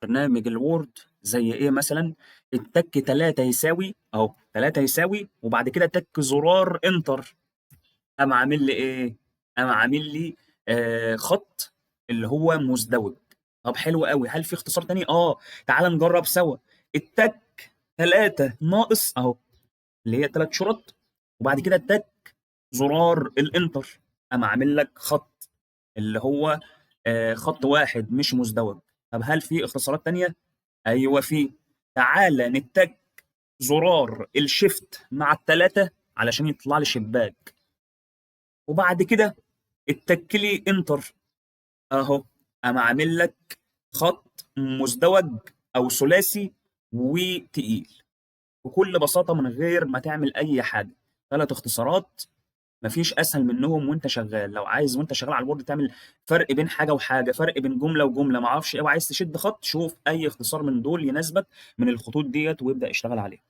برنامج الوورد زي ايه مثلا؟ التك 3 يساوي اهو 3 يساوي وبعد كده تك زرار انتر. قام عامل لي ايه؟ قام عامل لي خط اللي هو مزدوج. طب حلو قوي، هل في اختصار تاني؟ تعال نجرب سوا. التك 3 ناقص اهو، اللي هي 3 شرط، وبعد كده التك زرار الانتر. قام عامل لك خط اللي هو خط واحد مش مزدوج. طب هل في اختصارات تانية؟ ايوه في. تعالى نتك زرار الشيفت مع التلاتة علشان يطلع لي شباك، وبعد كده اتك لي انتر اهو. قام عامل لك خط مزدوج او ثلاثي وتقيل، بكل بساطة من غير ما تعمل اي حاجة. 3 اختصارات، مفيش اسهل منهم. وانت شغال لو عايز وانت شغال على البورد تعمل فرق بين حاجه وحاجه، فرق بين جمله وجمله، ما اعرفش ايه، وعايز تشد خط، شوف اي اختصار من دول يناسبك من الخطوط ديت وابدا اشتغل عليه.